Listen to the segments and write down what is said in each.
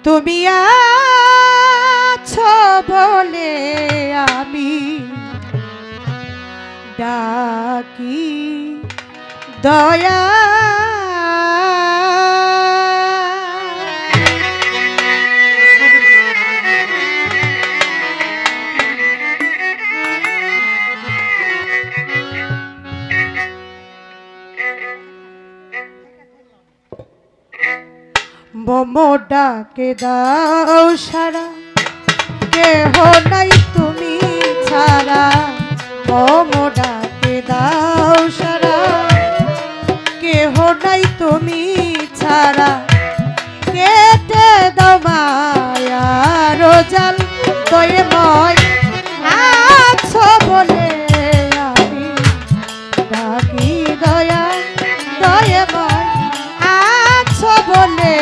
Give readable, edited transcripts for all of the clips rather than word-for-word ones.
তুমি আছো বলে আমি ডাকি দয়া মোমো ডাকে দাও সারা কেহ নাই তুমি ছাড়া মোমো ডাকে দাও সারা কেহ নাই তুমি ছাড়া কেটে দাও মায়ার জাল দয়াময় আছো বলে আমি ডাকি দয়া দয়াময় আছো বলে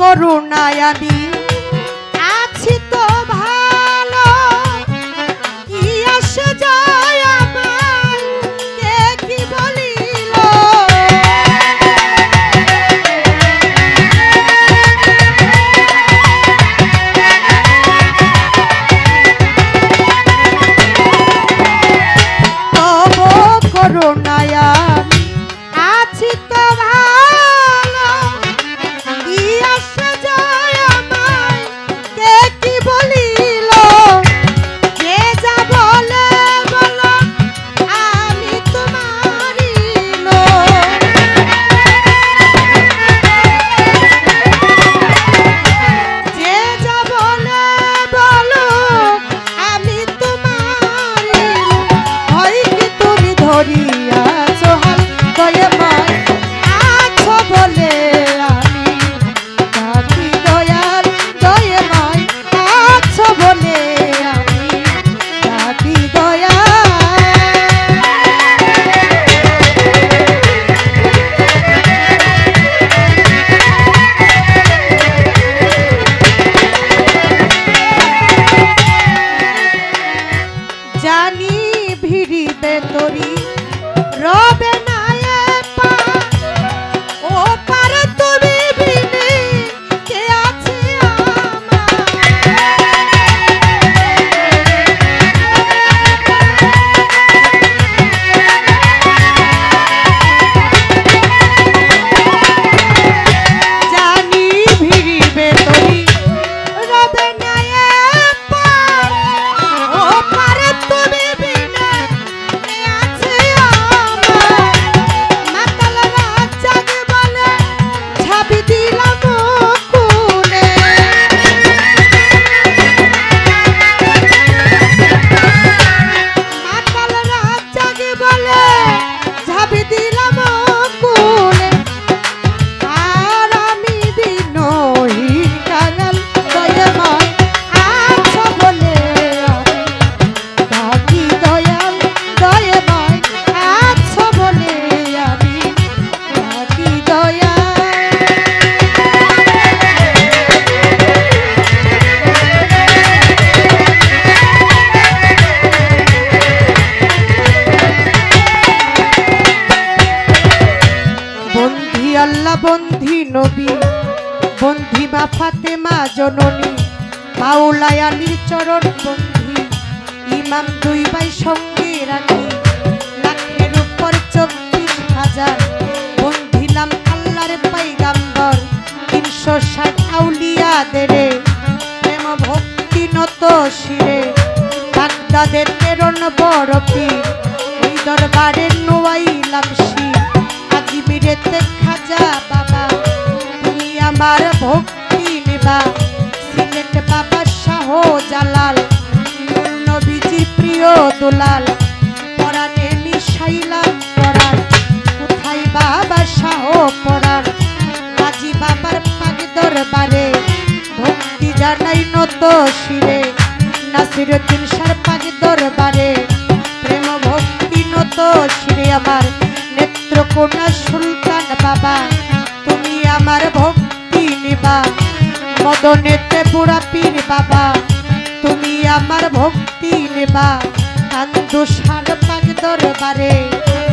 করুণায় আমি আছি তো ভালো কি আসে যায় আমার কে কি বলিল তব করুণায় আমি আছি তো ভালো কি আসে যায় আমার আল্লাহ বন্ধি নবী বন্ধি মা ফাতেমা জননী মাওলাই আলীর চরণ বন্ধি ইমাম দুই ভাই সঙ্গে রাখি লাখের উপর 24,000 বন্ধিলাম আল্লাহর পয়গাম্বর 360 আউলিয়াদের প্রেম ভক্তি নত শিরে বাগদাদের 13 বড় পীর ওই দরবারে নোয়াইলাম শির আজমিরেতে খাজা বাবা তুমি আমার ভক্তি নিবা সিলেট বাবা শাহ জালাল নবীজির প্রিয় দুলাল পরাণে মিশাইলাম পরাণ কোথায় বাবা শাহ পরাণ কাজী বাবার পাক দরবারে ভক্তি জানাই নত শিরে নাসিরউদ্দিন শাহর পাক দরবারে প্রেম ভক্তি নত শিরে আমার নেত্রকোনা সুলতান বাবা তুমি আমার ভক্তি নিবা মদনেতে বুড়া পীর বাবা তুমি আমার ভক্তি নেবা কান্দুসার পাক দরবারে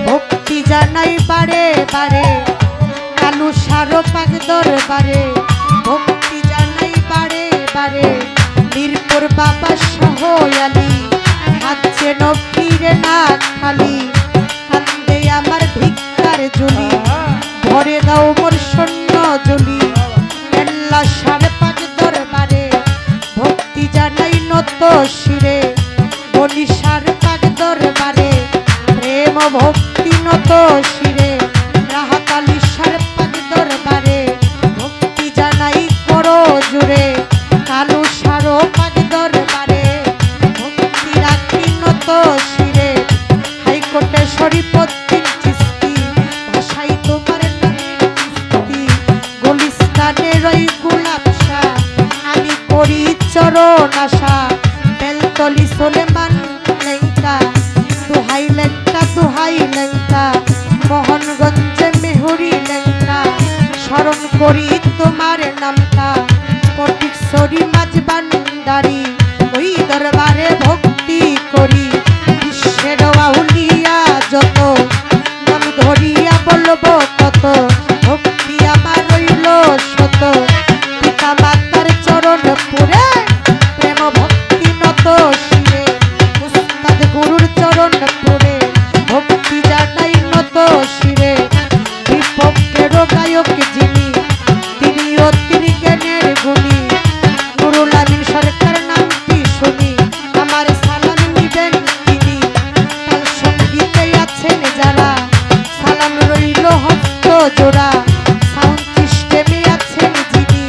ভক্তি জানাই বারে বারে কালুসার পাক দরবারে ভক্তি জানাই বারে বারে মিরপুর বাবা শাহ আলী হাত যেন ফিরে না খালি কান্দে আমার ভিক্ষার ঝুলি ভরে দাও মোর শূন্য ঝুলি আল্লাহ সার পাক দরবারে ভক্তি জানাই নত শিরে বনিশার পাক দরবারে প্রেম ভক্তি নত শিরে রাহাত আলী সার পাক দরবারে ভক্তি জানাই করো জুড়ে কালু সারো পাক দরবারে ভক্তি রাখি নত শিরে হাইকোর্টে শরীফউদ্দিন চিশতি ভাষাই তোমার নামের কিস্তি গুলিস্তানের ওই গোলাপ শাহ আমি করি চরণ আশা বেলতলি সুলেমান লেঙ্কা দুহাই লেঙ্কা মোহনগঞ্জে মেহুরি লেঙ্কা স্মরণ করি তোমার নামটা ফটিকছড়ি মাঝবান্ডারি ওই দরবারে ভক্তি করি বিশ্বের আউলিয়া যত নাম ধরিয়া বলবো কত ভক্তি আমার রইল শত পিতা মাতার চরণ পুরে প্রেম ভক্তি নত শিরে উস্তাদ গুরুর চরণ পুরে ভক্তি জানাই নত শিরে বিপক্ষের গায়ক যিনি তিনি অতির জ্ঞানের গুণী নুরুল আমিন সরকার নামটি শুনি আমার সালাম নিবেন তিনি তার সঙ্গীতে আছেন যারা সালাম রইল হস্ত জোড়া সাউন্ড সিস্টেমে আছেন যিনি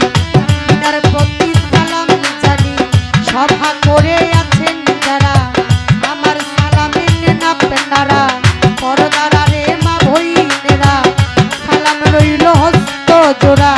তার প্রতি সালাম জানি সভা করে আছেন যারা আমার সালামের না পেনারা পরদারা রে মা ভইনেরা সালাম রইল হস্ত জোড়া